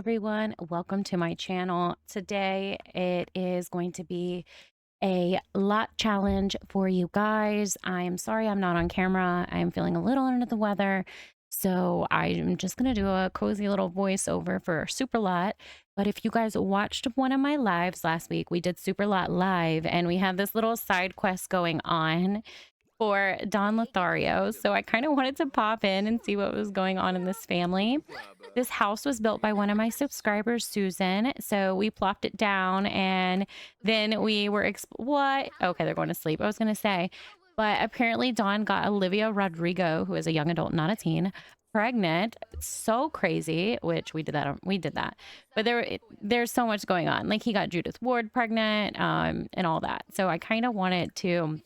everyone, welcome to my channel. Today it is going to be a lot challenge for you guys. I'm sorry I'm not on camera. I'm feeling a little under the weather, so I'm just going to do a cozy little voiceover for Super Lot. But if you guys watched one of my lives last week, we did Super Lot live and we had this little side quest going on for Don Lothario. So I kind of wanted to pop in and see what was going on in this family. This house was built by one of my subscribers, Susan. So we plopped it down and then we were, what? Okay, they're going to sleep. I was going to say, but apparently Dawn got Olivia Rodrigo, who is a young adult, not a teen, pregnant. It's so crazy, which we did that. But there's so much going on. Like he got Judith Ward pregnant, and all that. So I kind of wanted to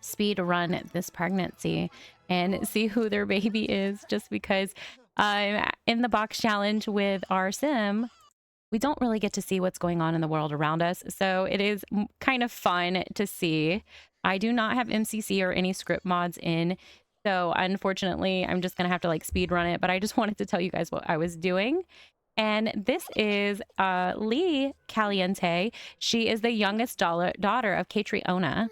speed run this pregnancy and see who their baby is, just because in the box challenge with our sim, we don't really get to see what's going on in the world around us. So it is kind of fun to see. I do not have MCC or any script mods in. So unfortunately, I'm just going to have to like speed run it. But I just wanted to tell you guys what I was doing. And this is Lee Caliente. She is the youngest daughter of Catriona.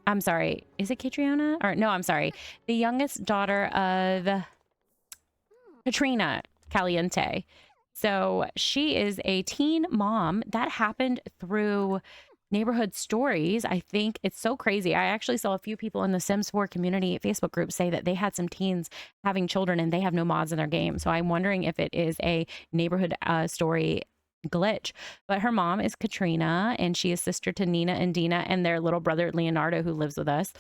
I'm sorry, is it Catriona? Or no, I'm sorry. The youngest daughter of Katrina Caliente. So she is a teen mom. That happened through neighborhood stories. I think it's so crazy. I actually saw a few people in the Sims 4 community Facebook group say that they had some teens having children and they have no mods in their game. So I'm wondering if it is a neighborhood story glitch. But her mom is Katrina and she is sister to Nina and Dina and their little brother Leonardo, who lives with us.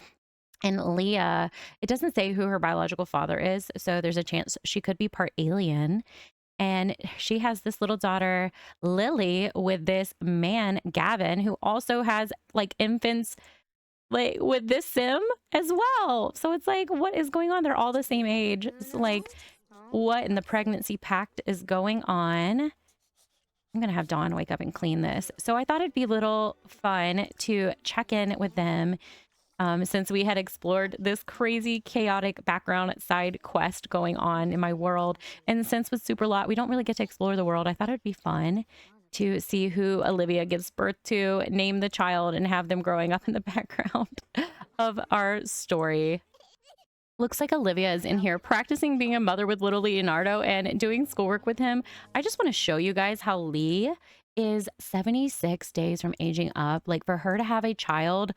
And Leah, it doesn't say who her biological father is, so there's a chance she could be part alien. And she has this little daughter Lily with this man Gavin, who also has like infants like with this sim as well. So it's like, what is going on? They're all the same age. It's like, what in the pregnancy pact is going on? I'm going to have Dawn wake up and clean this. So I thought it'd be a little fun to check in with them, since we had explored this crazy, chaotic background side quest going on in my world. And since with Super Lot, we don't really get to explore the world, I thought it'd be fun to see who Olivia gives birth to, name the child, and have them growing up in the background of our story. Looks like Olivia is in here practicing being a mother with little Leonardo and doing schoolwork with him. I just want to show you guys how Lee is 76 days from aging up. Like for her to have a child,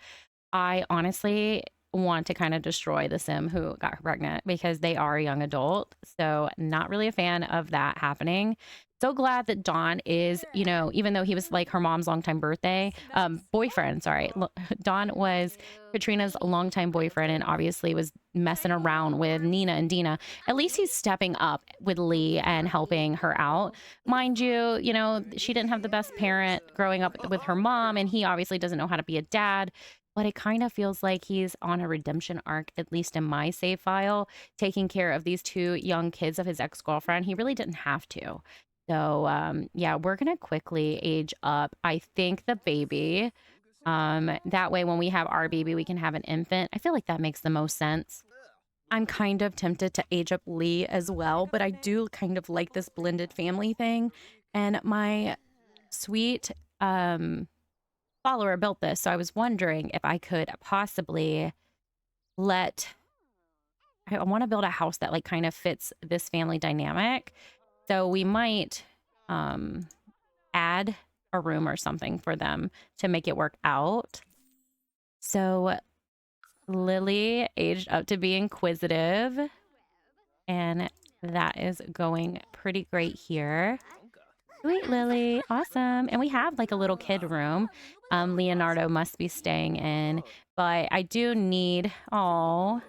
I honestly want to kind of destroy the sim who got her pregnant because they are a young adult. So not really a fan of that happening. So glad that Dawn is, you know, even though he was like her mom's longtime boyfriend, sorry. Dawn was Katrina's longtime boyfriend and obviously was messing around with Nina and Dina. At least he's stepping up with Lee and helping her out. Mind you, you know, she didn't have the best parent growing up with her mom, and he obviously doesn't know how to be a dad. But it kind of feels like he's on a redemption arc, at least in my save file, taking care of these two young kids of his ex-girlfriend. He really didn't have to. So, yeah, we're going to quickly age up. I think the baby, that way when we have our baby, we can have an infant. I feel like that makes the most sense. I'm kind of tempted to age up Lee as well, but I do kind of like this blended family thing. And my sweet, follower built this, so I was wondering if I could possibly let I want to build a house that like kind of fits this family dynamic. So we might add a room or something for them to make it work out. So Lily aged up to be inquisitive, and that is going pretty great here. Sweet Lily, awesome. And we have like a little kid room. Leonardo must be staying in, but I do need, oh,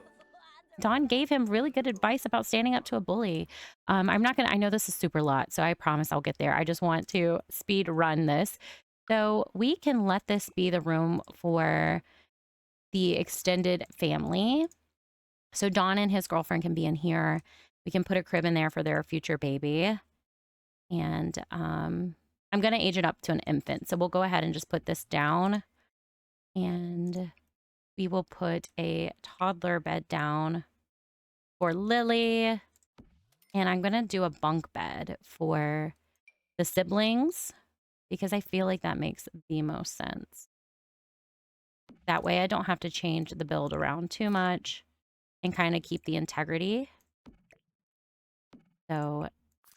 Dawn gave him really good advice about standing up to a bully. I'm not gonna, I know this is Super Lot, so I promise I'll get there. I just want to speed run this. So we can let this be the room for the extended family. So Dawn and his girlfriend can be in here. We can put a crib in there for their future baby. And I'm going to age it up to an infant. So we'll go ahead and just put this down. And we will put a toddler bed down for Lily. And I'm going to do a bunk bed for the siblings because I feel like that makes the most sense. That way I don't have to change the build around too much and kind of keep the integrity. So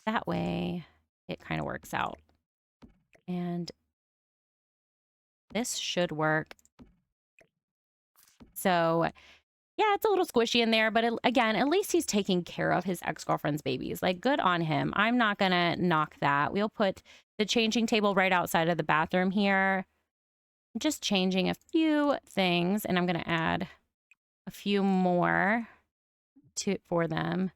that way it kind of works out. And this should work. So yeah, it's a little squishy in there, but again, at least he's taking care of his ex-girlfriend's babies. Like, good on him. I'm not going to knock that. We'll put the changing table right outside of the bathroom here. Just changing a few things, and I'm going to add a few more for them.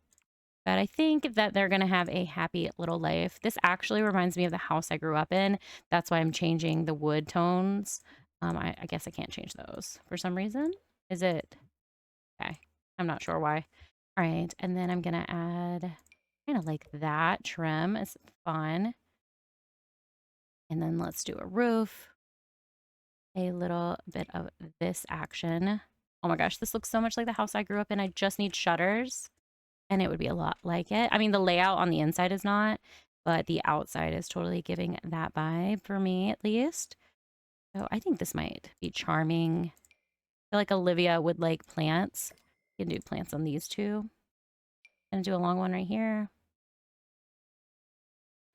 But I think that they're going to have a happy little life. This actually reminds me of the house I grew up in. That's why I'm changing the wood tones. I guess I can't change those for some reason. Is it? Okay. I'm not sure why. All right. And then I'm going to add kind of like that trim. It's fun. And then let's do a roof. A little bit of this action. Oh my gosh, this looks so much like the house I grew up in. I just need shutters and it would be a lot like it. I mean, the layout on the inside is not, but the outside is totally giving that vibe for me at least. So I think this might be charming. I feel like Olivia would like plants. You can do plants on these two. Gonna do a long one right here.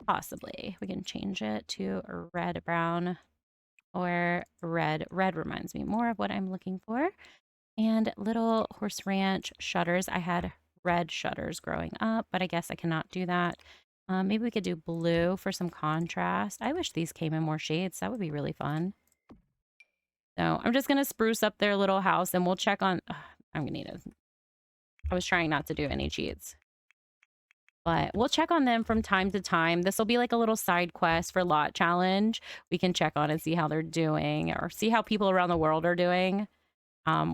Possibly. We can change it to a red, brown, or red. Red reminds me more of what I'm looking for. And little horse ranch shutters. I had red shutters growing up, but I guess I cannot do that. Maybe we could do blue for some contrast. I wish these came in more shades. That would be really fun. So I'm just going to spruce up their little house and we'll check on... I'm going to need it. I was trying not to do any cheats. But we'll check on them from time to time. This will be like a little side quest for lot challenge. We can check on and see how they're doing or see how people around the world are doing.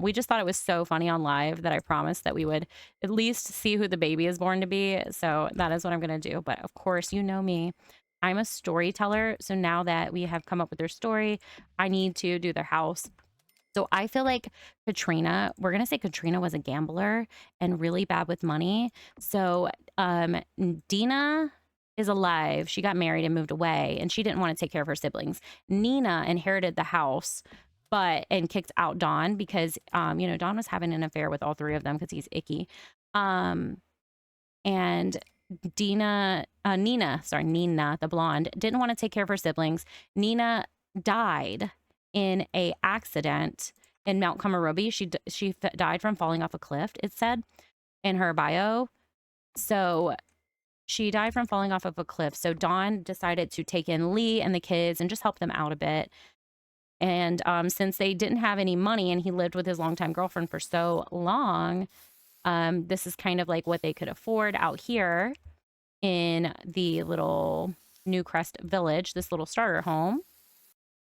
We just thought it was so funny on live that I promised that we would at least see who the baby is born to be. So that is what I'm going to do. But of course, you know me. I'm a storyteller. So now that we have come up with their story, I need to do their house. So I feel like we're going to say Katrina was a gambler and really bad with money. So Dina is alive. She got married and moved away and she didn't want to take care of her siblings. Nina inherited the house and kicked out Don because, Don was having an affair with all three of them because he's icky. And Nina, the blonde, didn't want to take care of her siblings. Nina died in a accident in Mount Kamarobi. She died from falling off a cliff, it said in her bio. So she died from falling off of a cliff. So Dawn decided to take in Lee and the kids and just help them out a bit. And since they didn't have any money and he lived with his longtime girlfriend for so long, this is kind of like what they could afford out here in the little New Crest Village, this little starter home.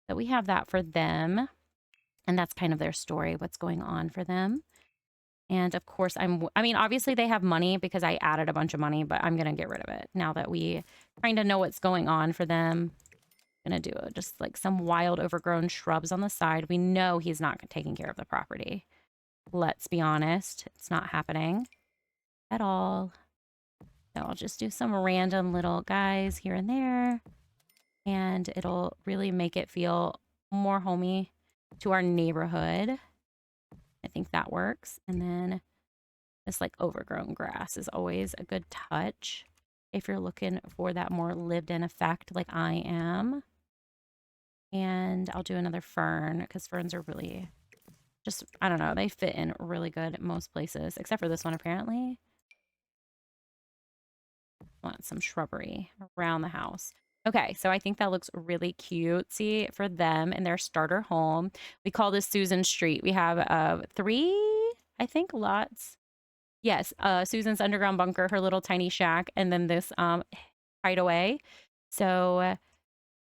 So we have that for them. And that's kind of their story, what's going on for them. And of course, obviously they have money because I added a bunch of money, but I'm going to get rid of it now that we kind of know what's going on for them. Gonna do just like some wild overgrown shrubs on the side. We know he's not taking care of the property. Let's be honest, it's not happening at all. So I'll just do some random little guys here and there, and it'll really make it feel more homey to our neighborhood. I think that works. And then this like overgrown grass is always a good touch if you're looking for that more lived-in effect like I am. And I'll do another fern because ferns are really just, I don't know, they fit in really good at most places, except for this one apparently. Want some shrubbery around the house. Okay, so I think that looks really cutesy for them in their starter home. We call this Susan Street. We have 3, I think, lots. Yes, Susan's underground bunker, her little tiny shack, and then this hideaway. So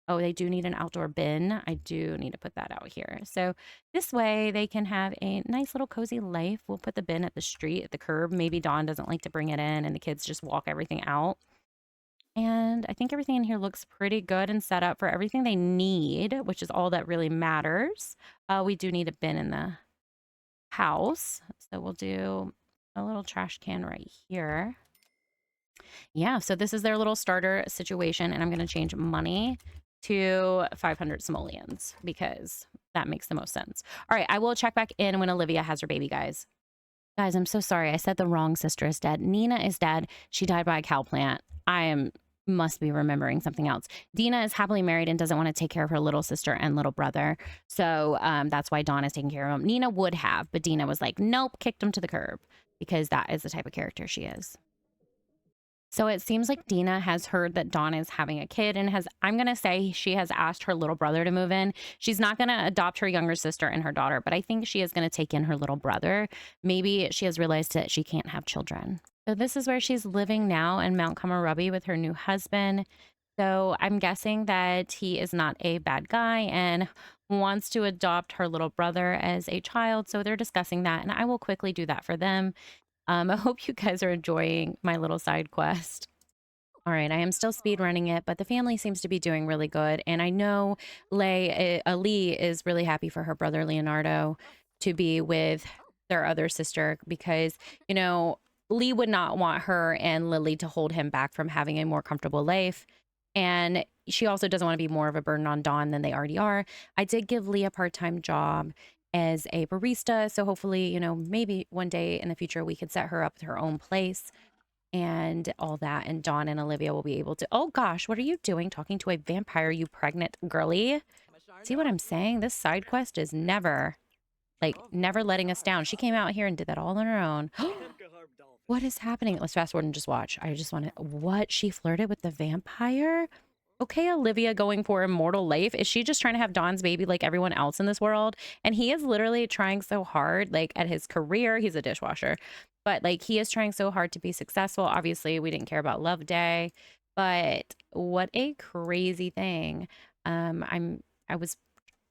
oh, they do need an outdoor bin. I do need to put that out here. So this way they can have a nice little cozy life. We'll put the bin at the street, at the curb. Maybe Dawn doesn't like to bring it in and the kids just walk everything out. And I think everything in here looks pretty good and set up for everything they need, which is all that really matters. We do need a bin in the house. So we'll do a little trash can right here. Yeah, so this is their little starter situation, and I'm going to change money to 500 simoleons because that makes the most sense. All right, I will check back in when Olivia has her baby, guys. Guys, I'm so sorry. I said the wrong sister is dead. Nina is dead. She died by a cow plant. I am must be remembering something else. Dina is happily married and doesn't want to take care of her little sister and little brother. So that's why Dawn is taking care of him. Nina would have, but Dina was like, nope, kicked him to the curb because that is the type of character she is. So it seems like Dina has heard that Dawn is having a kid and I'm going to say she has asked her little brother to move in. She's not going to adopt her younger sister and her daughter, but I think she is going to take in her little brother. Maybe she has realized that she can't have children. So this is where she's living now in Mount Kamarubby with her new husband. So I'm guessing that he is not a bad guy and wants to adopt her little brother as a child. So they're discussing that, and I will quickly do that for them. I hope you guys are enjoying my little side quest. All right, I am still speed running it, but the family seems to be doing really good. And I know Lee is really happy for her brother Leonardo to be with their other sister because, you know, Lee would not want her and Lily to hold him back from having a more comfortable life. And she also doesn't want to be more of a burden on Dawn than they already are. I did give Lee a part-time job as a barista. So hopefully, maybe one day in the future we could set her up with her own place and all that. And Dawn and Olivia will be able to. Oh gosh, what are you doing talking to a vampire, you pregnant girly? See what I'm saying? This side quest is never letting us down. She came out here and did that all on her own. What is happening? Let's fast forward and just watch. I just want to. What? She flirted with the vampire? Okay, Olivia going for immortal life. Is she just trying to have Dawn's baby like everyone else in this world? And he is literally trying so hard, like at his career. He's a dishwasher, but like he is trying so hard to be successful. Obviously, we didn't care about Love Day, but what a crazy thing. I was,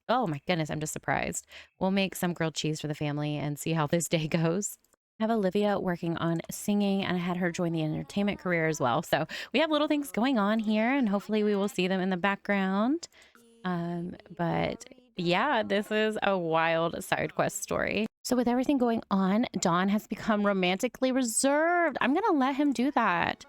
oh my goodness, I'm just surprised. We'll make some grilled cheese for the family and see how this day goes. I have Olivia working on singing, and I had her join the entertainment career as well. So we have little things going on here, and hopefully we will see them in the background. But yeah, this is a wild side quest story. So with everything going on, Dawn has become romantically reserved. I'm gonna let him do that.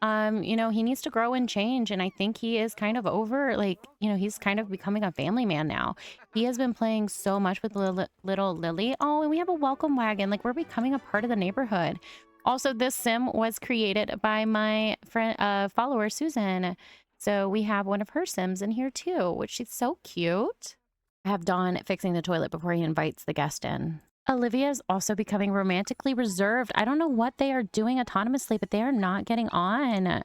He needs to grow and change, and I think he is kind of over, like, he's kind of becoming a family man now. He has been playing so much with little Lily. Oh, and we have a welcome wagon. Like, we're becoming a part of the neighborhood. Also, this sim was created by my friend follower Susan. So we have one of her sims in here too, which is so cute. I have Dawn fixing the toilet before he invites the guest in. Olivia is also becoming romantically reserved. I don't know what they are doing autonomously, but they are not getting on.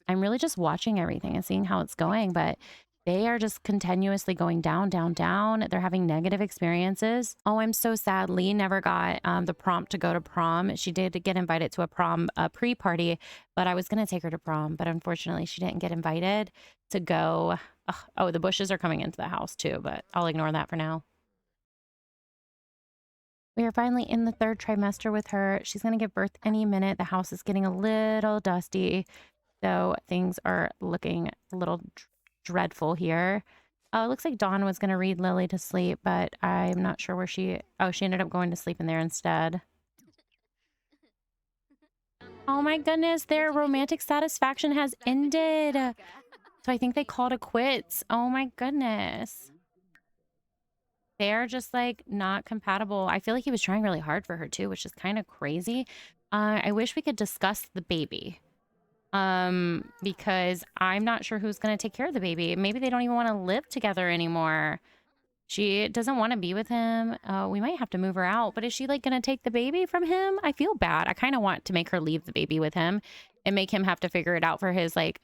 I'm really just watching everything and seeing how it's going, but they are just continuously going down, down, down. They're having negative experiences. Oh, I'm so sad. Lee never got the prompt to go to prom. She did get invited to a prom pre-party, but I was going to take her to prom, but unfortunately she didn't get invited to go. Ugh. Oh, the bushes are coming into the house too, but I'll ignore that for now. We are finally in the third trimester with her. She's going to give birth any minute. The house is getting a little dusty. So things are looking a little dreadful here. Oh, it looks like Dawn was going to read Lily to sleep, but I'm not sure where she ended up going to sleep in there instead. Oh my goodness, their romantic satisfaction has ended. So I think they called it quits. Oh my goodness. They're just like not compatible. I feel like he was trying really hard for her too, which is kind of crazy. I wish we could discuss the baby. Because I'm not sure who's going to take care of the baby. Maybe they don't even want to live together anymore. She doesn't want to be with him. We might have to move her out, but is she like going to take the baby from him? I feel bad. I kind of want to make her leave the baby with him and make him have to figure it out for his like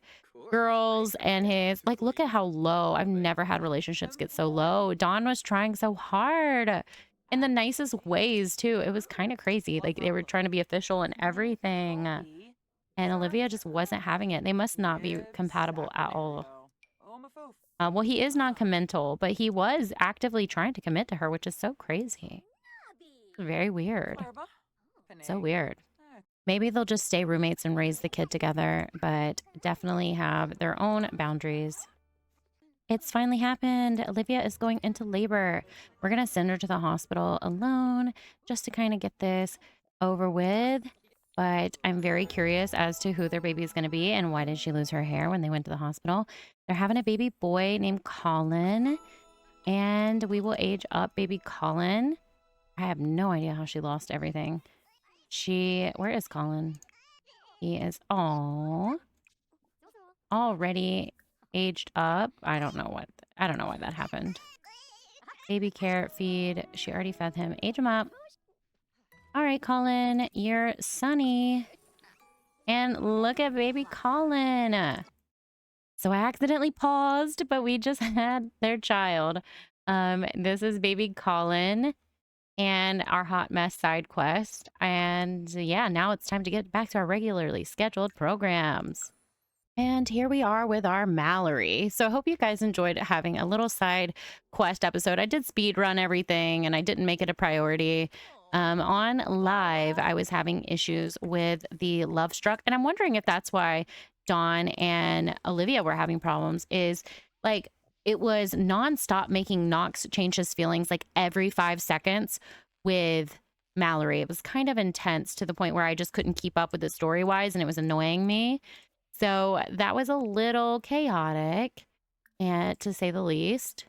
girls and his like, look at how low. I've never had relationships get so low. Dawn was trying so hard in the nicest ways too. It was kind of crazy. Like they were trying to be official and everything. And Olivia just wasn't having it. They must not be compatible at all. Well, he is non-committal, but he was actively trying to commit to her, which is so crazy. Very weird. So weird. Maybe they'll just stay roommates and raise the kid together, but definitely have their own boundaries. It's finally happened. Olivia is going into labor. We're going to send her to the hospital alone just to kind of get this over with. but I'm very curious as to who their baby is going to be and why did she lose her hair when they went to the hospital. They're having a baby boy named Colin, and we will age up baby Colin. I have no idea how she lost everything. Where is Colin? He is, already aged up. I don't know why that happened. Baby carrot feed. She already fed him. Age him up. All right, Colin, you're Sunny. And look at baby Colin. So I accidentally paused, but we just had their child. This is baby Colin and our hot mess side quest. And yeah, now it's time to get back to our regularly scheduled programs. And here we are with our Mallory. So I hope you guys enjoyed having a little side quest episode. I did speed run everything and I didn't make it a priority. On live, I was having issues with the Love Struck. And I'm wondering if that's why Dawn and Olivia were having problems, is like it was nonstop making Knox change his feelings like every 5 seconds with Mallory. It was kind of intense to the point where I just couldn't keep up with it story wise and it was annoying me. So that was a little chaotic, and to say the least.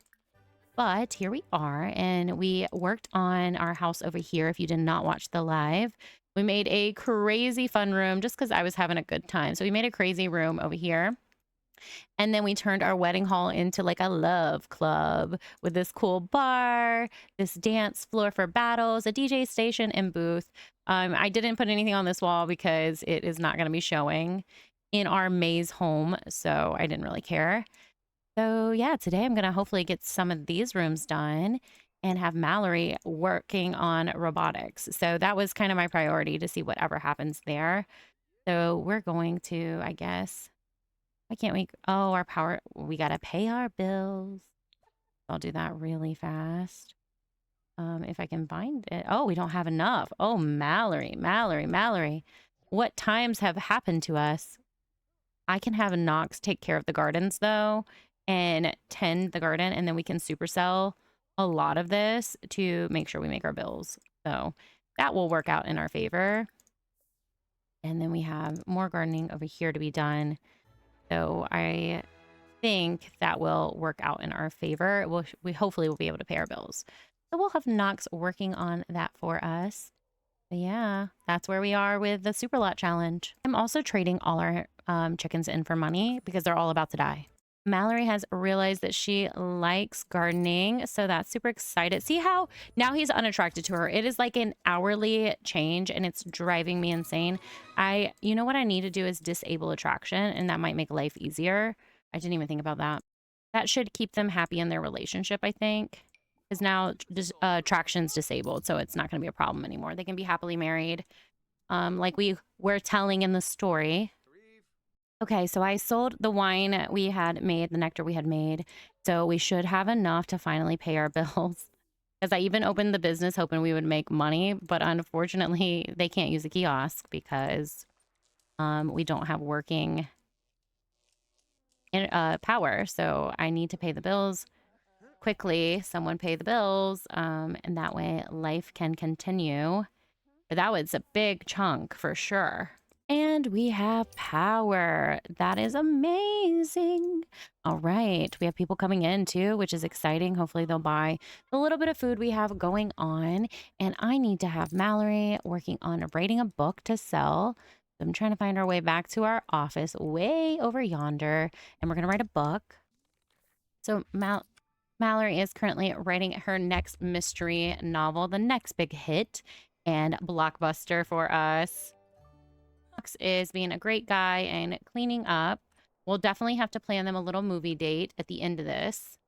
But here we are, and we worked on our house over here. If you did not watch the live, we made a crazy fun room just because I was having a good time. So we made a crazy room over here. And then we turned our wedding hall into like a love club with this cool bar, this dance floor for battles, a DJ station, and booth. I didn't put anything on this wall because it is not going to be showing in our maze home, so I didn't really care. So yeah, today I'm going to hopefully get some of these rooms done and have Mallory working on robotics. So that was kind of my priority, to see whatever happens there. So we're going to, I guess, why can't we? Oh, our power. We got to pay our bills. I'll do that really fast. If I can find it. Oh, we don't have enough. Oh, Mallory, Mallory, Mallory. What times have happened to us? I can have Knox take care of the gardens, though, and tend the garden, and then we can supercell a lot of this to make sure we make our bills. So that will work out in our favor. And then we have more gardening over here to be done. So I think that will work out in our favor. We hopefully will be able to pay our bills. So we'll have Knox working on that for us. But yeah, that's where we are with the Super Lot Challenge. I'm also trading all our chickens in for money because they're all about to die. Mallory has realized that she likes gardening, so that's super excited. See how now he's unattracted to her. It is like an hourly change and it's driving me insane. You know what I need to do is disable attraction, and that might make life easier. I didn't even think about that. That should keep them happy in their relationship, I think, because now attraction's disabled, so it's not going to be a problem anymore. They can be happily married, like we were telling in the story. Okay, so I sold the wine we had made, the nectar we had made. So we should have enough to finally pay our bills. Because I even opened the business hoping we would make money, but unfortunately they can't use a kiosk because we don't have working power. So I need to pay the bills quickly. Someone pay the bills, and that way life can continue. But that was a big chunk for sure. And we have power. That is amazing. All right. We have people coming in too, which is exciting. Hopefully they'll buy the little bit of food we have going on. And I need to have Mallory working on writing a book to sell. So I'm trying to find our way back to our office way over yonder. And we're going to write a book. So Mallory is currently writing her next mystery novel, the next big hit and blockbuster for us. Is being a great guy and cleaning up. We'll definitely have to plan them a little movie date at the end of this.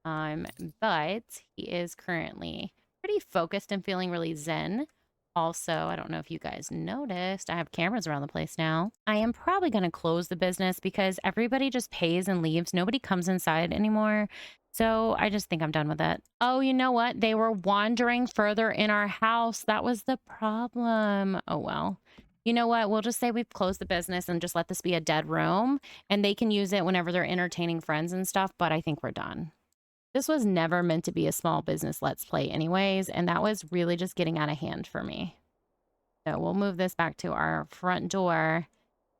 But he is currently pretty focused and feeling really zen. Also, I don't know if you guys noticed, I have cameras around the place now. I am probably going to close the business because everybody just pays and leaves. Nobody comes inside anymore. So I just think I'm done with it. Oh, you know what? They were wandering further in our house. That was the problem. Oh, well. You know what? We'll just say we've closed the business and just let this be a dead room, and they can use it whenever they're entertaining friends and stuff, but I think we're done. This was never meant to be a small business let's play anyways, and that was really just getting out of hand for me. So we'll move this back to our front door.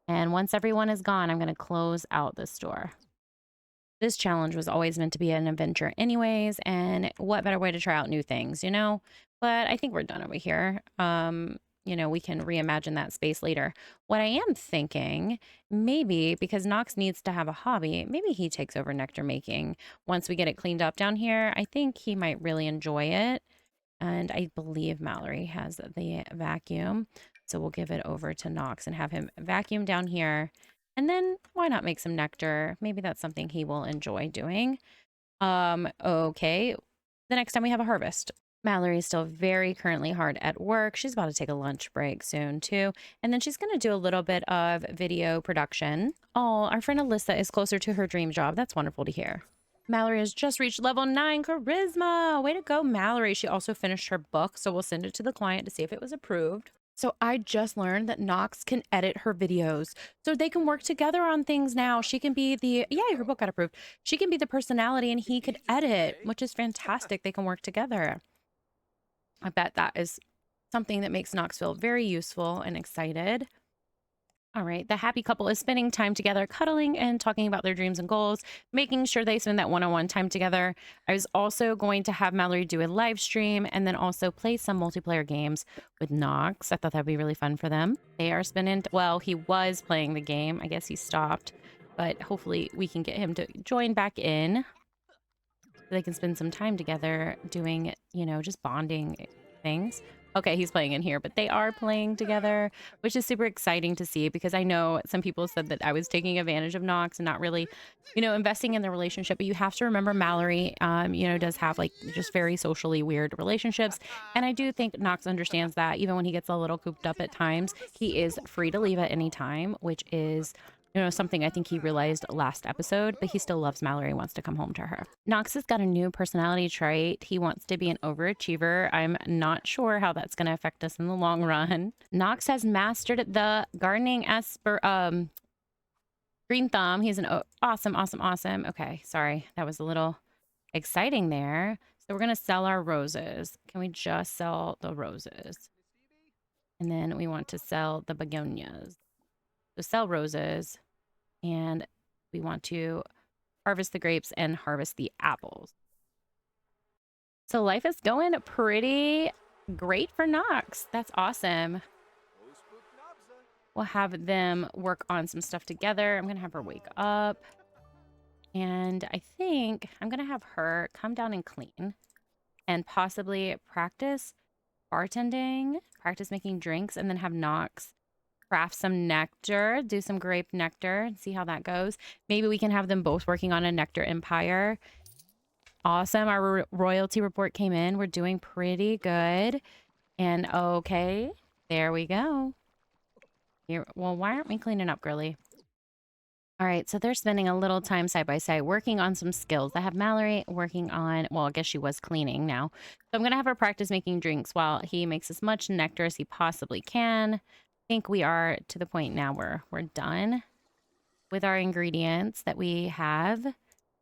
And once everyone is gone, I'm going to close out this door. This challenge was always meant to be an adventure anyways, and what better way to try out new things, you know? But I think we're done over here. We can reimagine that space later. What I am thinking, maybe because Knox needs to have a hobby, maybe he takes over nectar making once we get it cleaned up down here. I think he might really enjoy it. And I believe Mallory has the vacuum. So we'll give it over to Knox and have him vacuum down here. And then why not make some nectar? Maybe that's something he will enjoy doing. Okay. The next time we have a harvest. Mallory is still very currently hard at work. She's about to take a lunch break soon too. And then she's going to do a little bit of video production. Oh, our friend Alyssa is closer to her dream job. That's wonderful to hear. Mallory has just reached level 9 charisma. Way to go, Mallory. She also finished her book, so we'll send it to the client to see if it was approved. So I just learned that Knox can edit her videos. So they can work together on things now. She can be yeah, her book got approved. She can be the personality and he could edit, which is fantastic. They can work together. I bet that is something that makes Knox feel very useful and excited. All right, the happy couple is spending time together, cuddling and talking about their dreams and goals, making sure they spend that one-on-one time together. I was also going to have Mallory do a live stream and then also play some multiplayer games with Knox. I thought that'd be really fun for them. They are spending, well, he was playing the game. I guess he stopped, but hopefully we can get him to join back in so they can spend some time together doing, just bonding things. Okay, he's playing in here, but they are playing together, which is super exciting to see because I know some people said that I was taking advantage of Knox and not really, investing in the relationship. But you have to remember Mallory, does have like just very socially weird relationships. And I do think Knox understands that even when he gets a little cooped up at times, he is free to leave at any time, which is something I think he realized last episode, but he still loves Mallory and wants to come home to her. Knox has got a new personality trait. He wants to be an overachiever. I'm not sure how that's going to affect us in the long run. Knox has mastered the gardening green thumb. He's an awesome. Okay, sorry. That was a little exciting there. So we're going to sell our roses. Can we just sell the roses? And then we want to sell the begonias. So sell roses. And we want to harvest the grapes and harvest the apples. So life is going pretty great for Knox. That's awesome. We'll have them work on some stuff together. I'm going to have her wake up. And I think I'm going to have her come down and clean and possibly practice bartending, practice making drinks, and then have Knox craft some nectar, do some grape nectar, and see how that goes. Maybe we can have them both working on a nectar empire. Awesome. Our royalty report came in. We're doing pretty good. And okay, there we go. Here, well, why aren't we cleaning up, girly? All right, so they're spending a little time side by side working on some skills. I have Mallory working on, well, I guess she was cleaning now. So I'm going to have her practice making drinks while he makes as much nectar as he possibly can. I think we are to the point now where we're done with our ingredients that we have.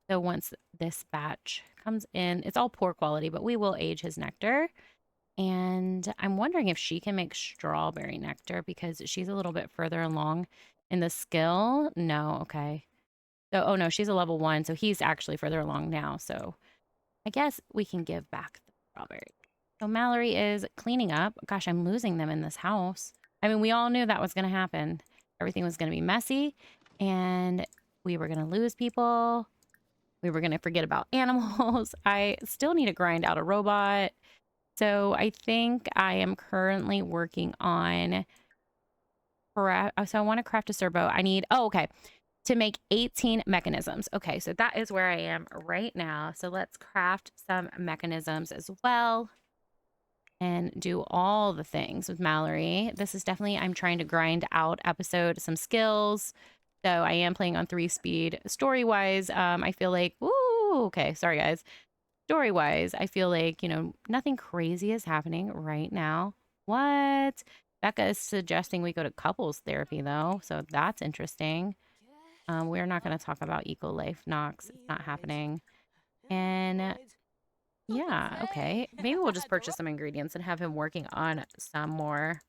So once this batch comes in, it's all poor quality, but we will age his nectar. And I'm wondering if she can make strawberry nectar because she's a little bit further along in the skill. No, okay. So, oh no, she's a level 1, so he's actually further along now. So I guess we can give back the strawberry. So Mallory is cleaning up. Gosh, I'm losing them in this house. I mean, we all knew that was going to happen. Everything was going to be messy and we were going to lose people. We were going to forget about animals. I still need to grind out a robot. So I think I am currently working on, so I want to craft a servo. I need, okay, to make 18 mechanisms. Okay, so that is where I am right now. So let's craft some mechanisms as well and do all the things with Mallory. This is definitely, I'm trying to grind out some skills. So I am playing on 3-speed. Story-wise, I feel like, ooh, okay, sorry guys. Story-wise, I feel like, nothing crazy is happening right now. What? Becca is suggesting we go to couples therapy, though, so that's interesting. We're not going to talk about eco-life, Knox. It's not happening. And yeah, okay. Maybe we'll just purchase some ingredients and have him working on some more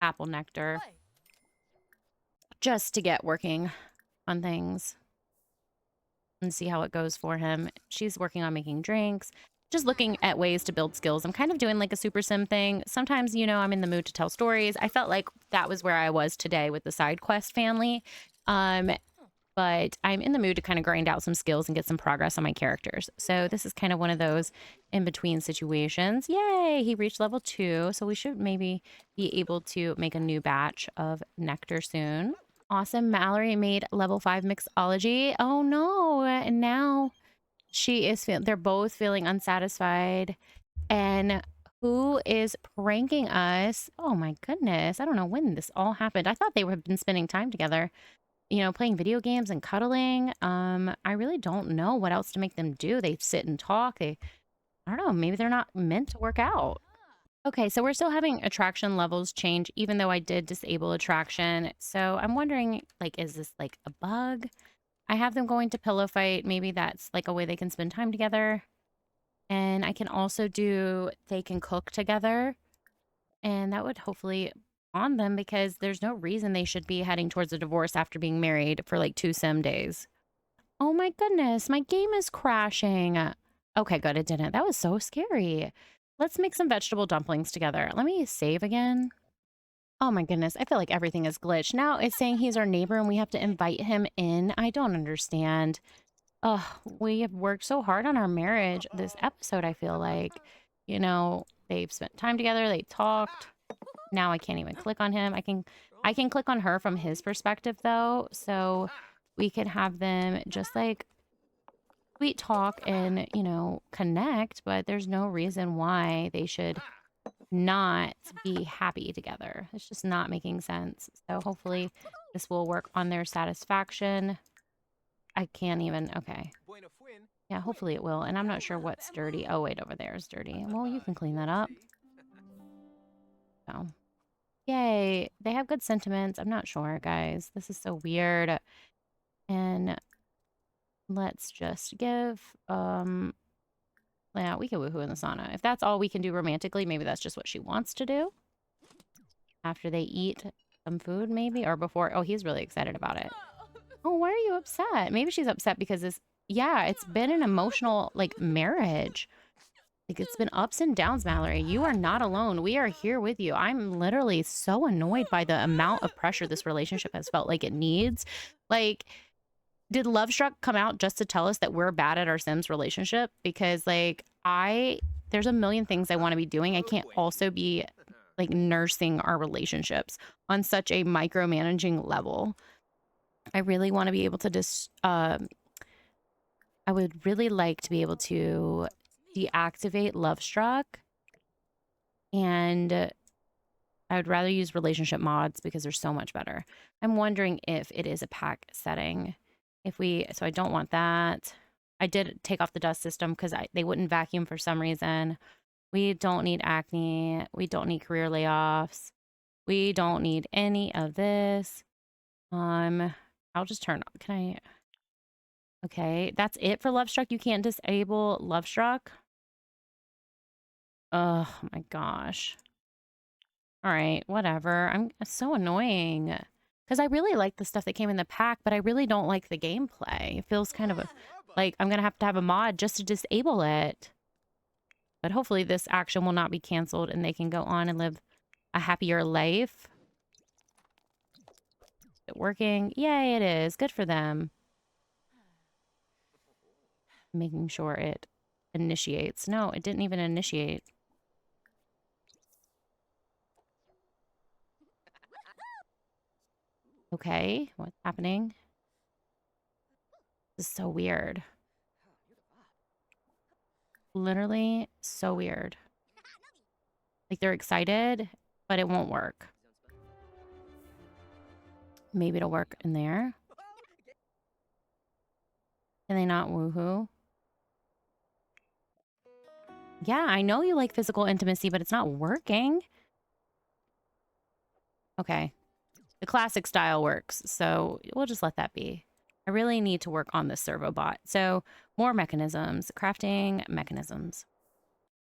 apple nectar just to get working on things and see how it goes for him. She's working on making drinks, just looking at ways to build skills. I'm kind of doing like a super sim thing. Sometimes, you know, I'm in the mood to tell stories. I felt like that was where I was today with the side quest family. Um, but I'm in the mood to kind of grind out some skills and get some progress on my characters. So this is kind of one of those in between situations. Yay, he reached level 2. So we should maybe be able to make a new batch of nectar soon. Awesome. Mallory made level 5 mixology. Oh no. And now she is they're both feeling unsatisfied. And who is pranking us? Oh my goodness. I don't know when this all happened. I thought they would have been spending time together, you know, playing video games and cuddling. I really don't know what else to make them do. They sit and talk. I don't know, maybe they're not meant to work out. Okay, so we're still having attraction levels change, even though I did disable attraction. So I'm wondering, like, is this like a bug? I have them going to pillow fight. Maybe that's like a way they can spend time together. And I can also do, they can cook together. And that would hopefully bond them because there's no reason they should be heading towards a divorce after being married for like 2 sim days. Oh my goodness, my game is crashing. Okay, good, it didn't. That was so scary. Let's make some vegetable dumplings together. Let me save again. Oh my goodness, I feel like everything is glitched. Now it's saying he's our neighbor and we have to invite him in. I don't understand. Oh, we have worked so hard on our marriage this episode, I feel like. You know, they've spent time together, they talked. Now I can't even click on him. I can click on her from his perspective though. So we could have them just like sweet talk and, you know, connect, but there's no reason why they should not be happy together. It's just not making sense. So hopefully this will work on their satisfaction. I can't even, okay. Yeah, hopefully it will. And I'm not sure what's dirty. Oh, wait, over there is dirty. Well, you can clean that up. So, yay. They have good sentiments. I'm not sure, guys. This is so weird. And let's just give, yeah, we can woohoo in the sauna. If that's all we can do romantically, maybe that's just what she wants to do. After they eat some food, maybe? Or before. Oh, he's really excited about it. Oh, why are you upset? Maybe she's upset because this, yeah, it's been an emotional, like, marriage. Like, it's been ups and downs, Mallory. You are not alone. We are here with you. I'm literally so annoyed by the amount of pressure this relationship has felt like it needs. Like, did Love Struck come out just to tell us that we're bad at our Sims relationship? Because, like, there's a million things I want to be doing. I can't also be, like, nursing our relationships on such a micromanaging level. I really want to be able to just, I would really like to be able to deactivate Love Struck, and I would rather use relationship mods because they're so much better. I'm wondering if it is a pack setting. So I don't want that. I did take off the dust system because they wouldn't vacuum for some reason. We don't need acne. We don't need career layoffs. We don't need any of this. I'll just turn on. Can I? Okay, that's it for Love Struck. You can't disable Love Struck. Oh my gosh. All right, whatever. It's so annoying because I really like the stuff that came in the pack, but I really don't like the gameplay. It feels kind of like I'm gonna have to have a mod just to disable it. But hopefully this action will not be canceled and they can go on and live a happier life. Is it working? Yay, it is. Good for them. Making sure it initiates. No, it didn't even initiate. Okay, what's happening? This is so weird. Literally so weird. Like they're excited, but it won't work. Maybe it'll work in there. Can they not woohoo? Yeah, I know you like physical intimacy, but it's not working. Okay. The classic style works, so we'll just let that be. I really need to work on this servo bot. So more mechanisms, crafting mechanisms.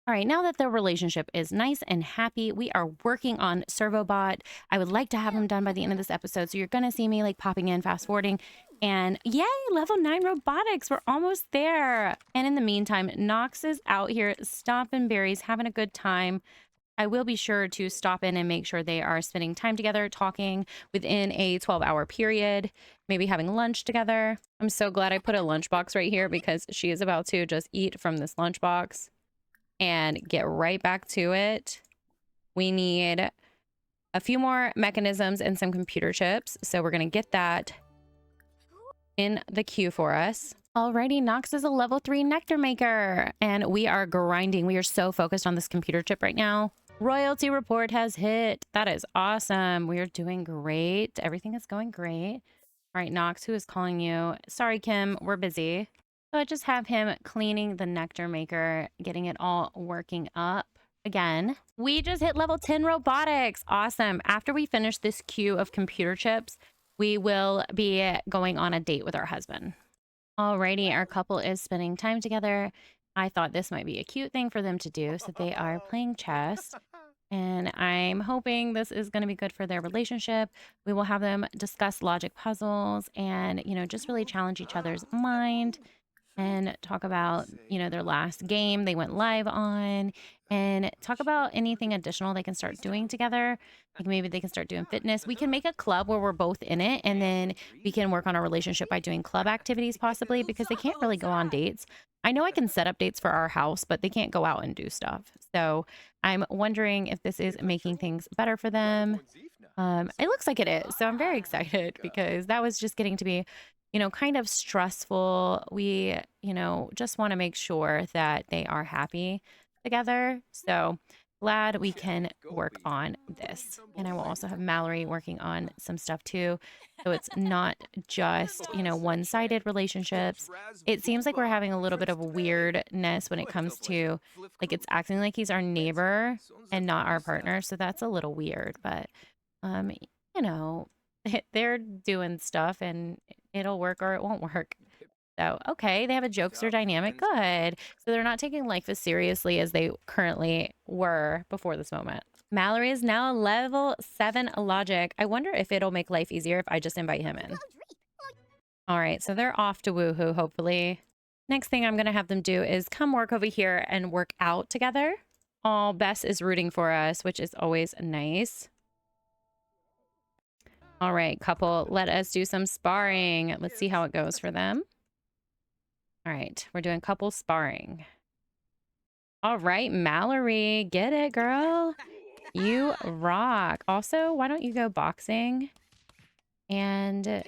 All right, now that the relationship is nice and happy, we are working on Servobot. I would like to have him done by the end of this episode. So you're going to see me like popping in, fast forwarding. And yay, level 9 robotics. We're almost there. And in the meantime, Nox is out here stomping berries, having a good time. I will be sure to stop in and make sure they are spending time together, talking within a 12-hour period, maybe having lunch together. I'm so glad I put a lunchbox right here because she is about to just eat from this lunchbox and get right back to it. We need a few more mechanisms and some computer chips. So we're going to get that in the queue for us. Alrighty, Nox is a level 3 nectar maker and we are grinding. We are so focused on this computer chip right now. Royalty report has hit. That is awesome. We are doing great. Everything is going great. All right, Nox, who is calling you? Sorry, Kim, we're busy. So I just have him cleaning the nectar maker, getting it all working up again. We just hit level 10 robotics. Awesome. After we finish this queue of computer chips, we will be going on a date with our husband. Alrighty, our couple is spending time together. I thought this might be a cute thing for them to do. So they are playing chess. And I'm hoping this is going to be good for their relationship. We will have them discuss logic puzzles and, just really challenge each other's mind and talk about, their last game they went live on and talk about anything additional they can start doing together. Like maybe they can start doing fitness. We can make a club where we're both in it and then we can work on our relationship by doing club activities possibly because they can't really go on dates. I know I can set up dates for our house, but they can't go out and do stuff. So I'm wondering if this is making things better for them. It looks like it is. So I'm very excited because that was just getting to be kind of stressful. We, just want to make sure that they are happy together. So glad we can work on this. And I will also have Mallory working on some stuff too. So it's not just, one-sided relationships. It seems like we're having a little bit of weirdness when it comes to like it's acting like he's our neighbor and not our partner. So that's a little weird, but um, you know, they're doing stuff and it'll work or it won't work. So, okay, they have a jokester dynamic. Good. So they're not taking life as seriously as they currently were before this moment. Mallory is now level 7 logic. I wonder if it'll make life easier if I just invite him in. All right, so they're off to woohoo, hopefully. Next thing I'm going to have them do is come work over here and work out together. Oh, Bess is rooting for us, which is always nice. All right, couple, let us do some sparring. Let's see how it goes for them. All right, we're doing couple sparring. All right, Mallory, get it, girl. You rock. Also, why don't you go boxing? And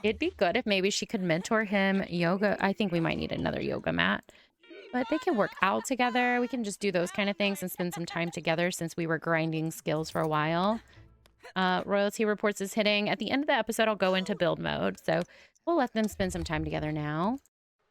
it'd be good if maybe she could mentor him yoga. I think we might need another yoga mat. But they can work out together. We can just do those kind of things and spend some time together since we were grinding skills for a while. Royalty reports is hitting. At the end of the episode, I'll go into build mode. So we'll let them spend some time together now.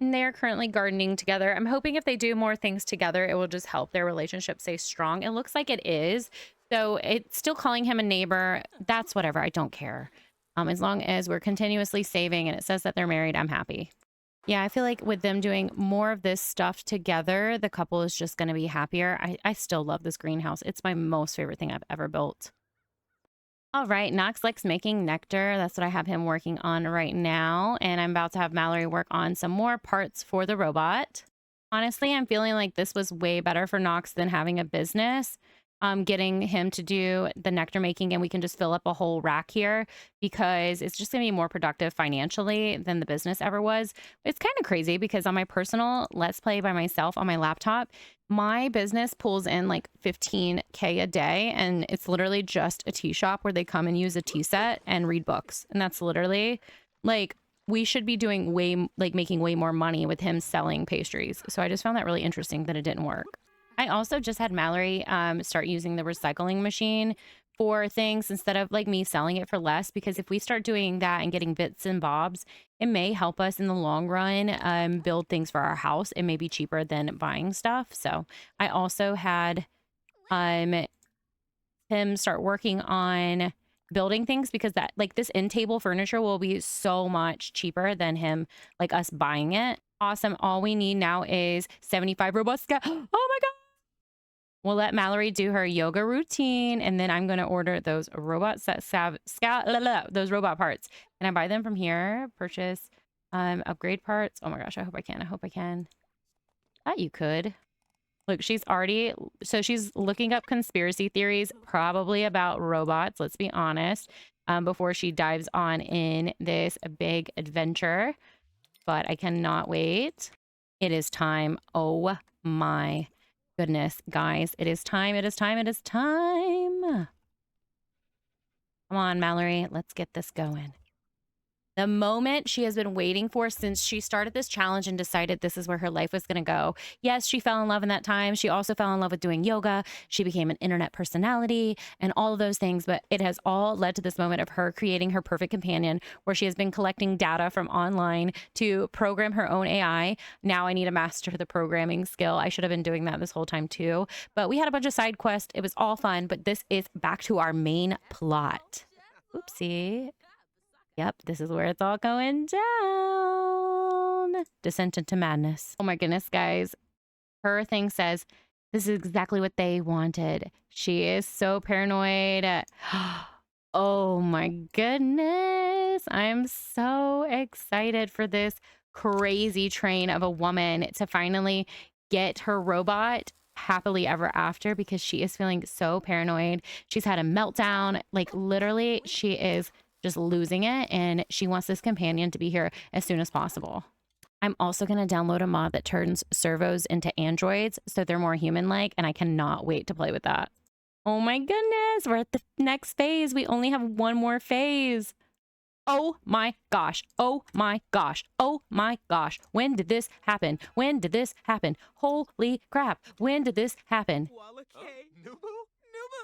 And they're currently gardening together. I'm hoping if they do more things together, it will just help their relationship stay strong. It looks like it is. So it's still calling him a neighbor. That's whatever. I don't care. As long as we're continuously saving and it says that they're married, I'm happy. Yeah, I feel like with them doing more of this stuff together, the couple is just going to be happier. I still love this greenhouse. It's my most favorite thing I've ever built. All right, Nox likes making nectar. That's what I have him working on right now. And I'm about to have Mallory work on some more parts for the robot. Honestly, I'm feeling like this was way better for Nox than having a business. Getting him to do the nectar making and we can just fill up a whole rack here because it's just gonna be more productive financially than the business ever was. It's kind of crazy because on my personal Let's Play by myself on my laptop, my business pulls in like 15K a day and it's literally just a tea shop where they come and use a tea set and read books. And that's literally like, we should be doing making way more money with him selling pastries. So I just found that really interesting that it didn't work. I also just had Mallory start using the recycling machine for things instead of like me selling it for less, because if we start doing that and getting bits and bobs, it may help us in the long run build things for our house. It may be cheaper than buying stuff. So I also had him start working on building things because that like this end table furniture will be so much cheaper than him like us buying it. Awesome. All we need now is 75 robots. Oh my god. We'll let Mallory do her yoga routine, and then I'm gonna order those those robot parts. Can I buy them from here? Purchase, upgrade parts. Oh my gosh, I hope I can. I hope I can. Thought you could. Look, she's looking up conspiracy theories, probably about robots. Let's be honest, before she dives on in this big adventure. But I cannot wait. It is time. Oh my goodness, guys. It is time. It is time. It is time. Come on, Mallory. Let's get this going. The moment she has been waiting for since she started this challenge and decided this is where her life was going to go. Yes, she fell in love in that time. She also fell in love with doing yoga. She became an internet personality and all of those things. But it has all led to this moment of her creating her perfect companion, where she has been collecting data from online to program her own AI. Now I need to master the programming skill. I should have been doing that this whole time too. But we had a bunch of side quests. It was all fun. But this is back to our main plot. Oopsie. Yep, this is where it's all going down. Descent into madness. Oh my goodness, guys. Her thing says, this is exactly what they wanted. She is so paranoid. Oh my goodness. I'm so excited for this crazy train of a woman to finally get her robot happily ever after, because she is feeling so paranoid. She's had a meltdown. Like literally, she is just losing it, and she wants this companion to be here as soon as possible. I'm also going to download a mod that turns servos into androids so they're more human-like, and I cannot wait to play with that. Oh my goodness, we're at the next phase. We only have one more phase. Oh my gosh. Oh my gosh. Oh my gosh. When did this happen? When did this happen? Holy crap. When did this happen?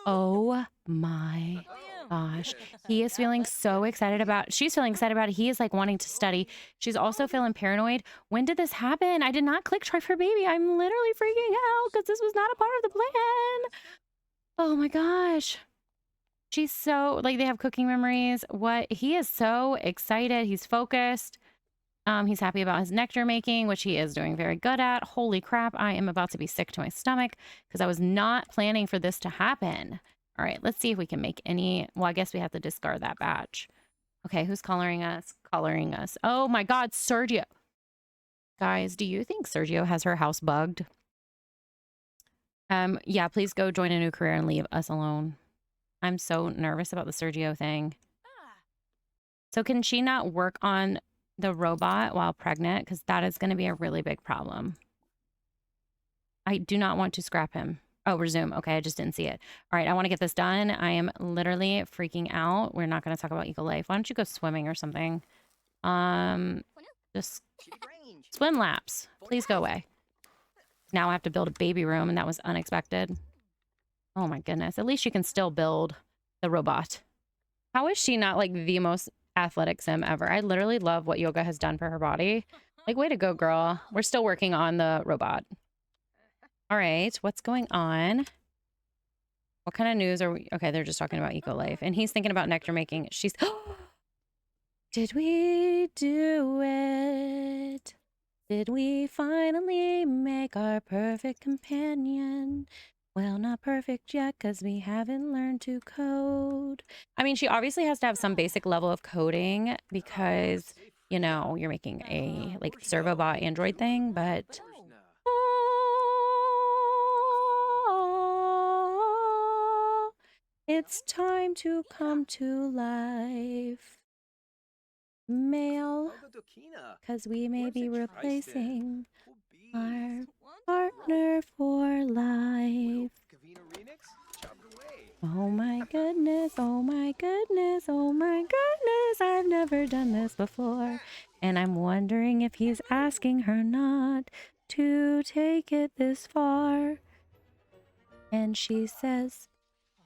Oh my gosh. He is feeling so excited about, she's feeling excited about it. He is like wanting to study. She's also feeling paranoid. When did this happen? I did not click try for baby. I'm literally freaking out because this was not a part of the plan. Oh my gosh. She's so, like, they have cooking memories. What? He is so excited. He's focused. He's happy about his nectar making, which he is doing very good at. Holy crap, I am about to be sick to my stomach because I was not planning for this to happen. All right, let's see if we can make any. Well, I guess we have to discard that batch. Okay, who's coloring us? Coloring us. Oh my God, Sergio. Guys, do you think Sergio has her house bugged? Yeah, please go join a new career and leave us alone. I'm so nervous about the Sergio thing. So can she not work on the robot while pregnant? Because that is going to be a really big problem. I do not want to scrap him. Oh, resume. Okay, I just didn't see it. All right, I want to get this done. I am literally freaking out. We're not going to talk about eco life. Why don't you go swimming or something? Just swim laps. Please go away. Now I have to build a baby room, and that was unexpected. Oh my goodness. At least she can still build the robot. How is she not like the most athletic sim ever? I literally love what yoga has done for her body. Like, way to go, girl. We're still working on the robot. All right, what's going on? What kind of news are we? Okay, they're just talking about eco life, and he's thinking about nectar making. She's, did we do it? Did we finally make our perfect companion? Well, not perfect yet because we haven't learned to code. I mean, she obviously has to have some basic level of coding because, you know, you're making a like servo bot android thing, but it's time to come to life. Male, because we may be replacing our partner for life. Oh my goodness, oh my goodness, oh my goodness, I've never done this before. And I'm wondering if he's asking her not to take it this far. And she says,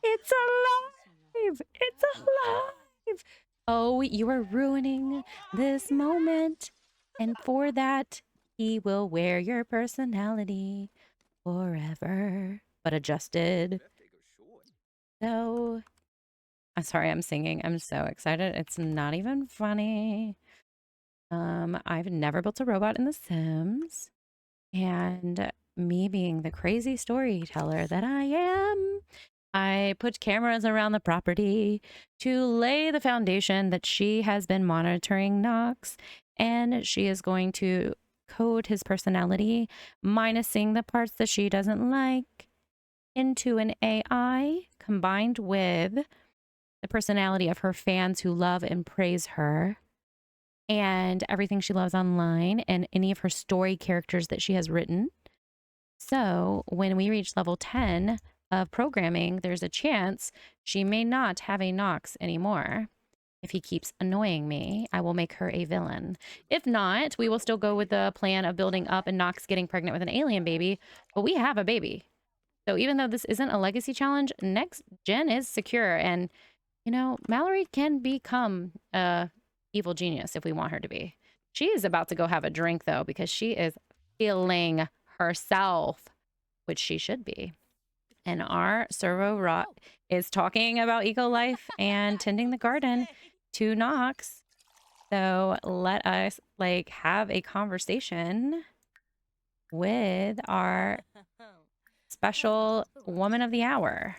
it's alive! It's alive! Oh, you are ruining this moment. And for that, he will wear your personality forever. But adjusted. So, I'm sorry, I'm singing. I'm so excited. It's not even funny. I've never built a robot in The Sims. And me being the crazy storyteller that I am, I put cameras around the property to lay the foundation that she has been monitoring Knox, and she is going to code his personality, minusing the parts that she doesn't like, into an AI combined with the personality of her fans who love and praise her and everything she loves online and any of her story characters that she has written. So when we reach level 10 of programming, there's a chance she may not have a Nox anymore. If he keeps annoying me, I will make her a villain. If not, we will still go with the plan of building up and Nox getting pregnant with an alien baby, but we have a baby. So even though this isn't a legacy challenge, next gen is secure. And, you know, Mallory can become a evil genius if we want her to be. She is about to go have a drink, though, because she is feeling herself, which she should be. And our servo rot is talking about eco life and tending the garden to Nox. So let us like have a conversation with our special woman of the hour.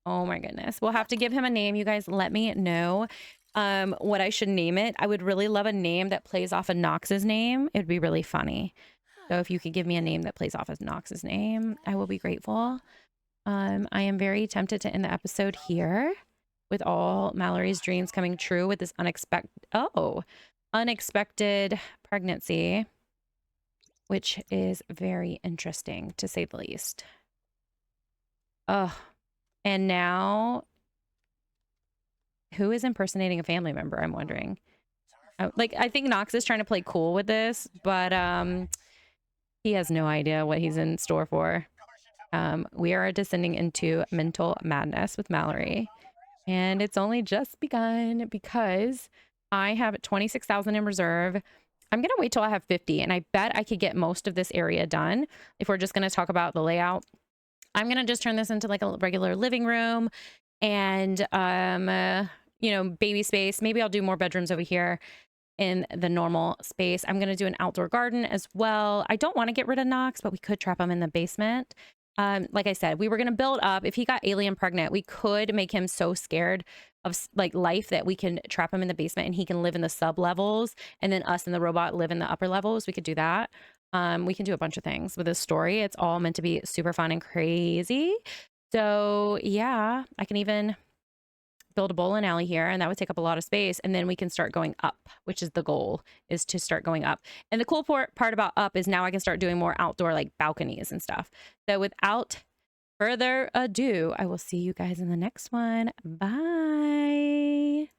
Oh my goodness. We'll have to give him a name. You guys let me know what I should name it. I would really love a name that plays off of Nox's name. It would be really funny. So if you could give me a name that plays off of Nox's name, I will be grateful. I am very tempted to end the episode here with all Mallory's dreams coming true with this unexpected pregnancy, which is very interesting to say the least. Oh, and now who is impersonating a family member? I'm wondering. Like, I think Nox is trying to play cool with this, but he has no idea what he's in store for. We are descending into mental madness with Mallory, and it's only just begun because I have 26,000 in reserve. I'm going to wait till I have 50, and I bet I could get most of this area done if we're just going to talk about the layout. I'm going to just turn this into like a regular living room and, you know, baby space. Maybe I'll do more bedrooms over here in the normal space. I'm going to do an outdoor garden as well. I don't want to get rid of Nox, but we could trap him in the basement. Like I said, we were going to build up. If he got alien pregnant, we could make him so scared of like life that we can trap him in the basement and he can live in the sub levels, and then us and the robot live in the upper levels. We could do that. We can do a bunch of things with this story. It's all meant to be super fun and crazy. So yeah, I can even build a bowling alley here, and that would take up a lot of space, and then we can start going up, which is the goal, is to start going up. And the cool part about up is now I can start doing more outdoor like balconies and stuff. So without further ado, I will see you guys in the next one. Bye.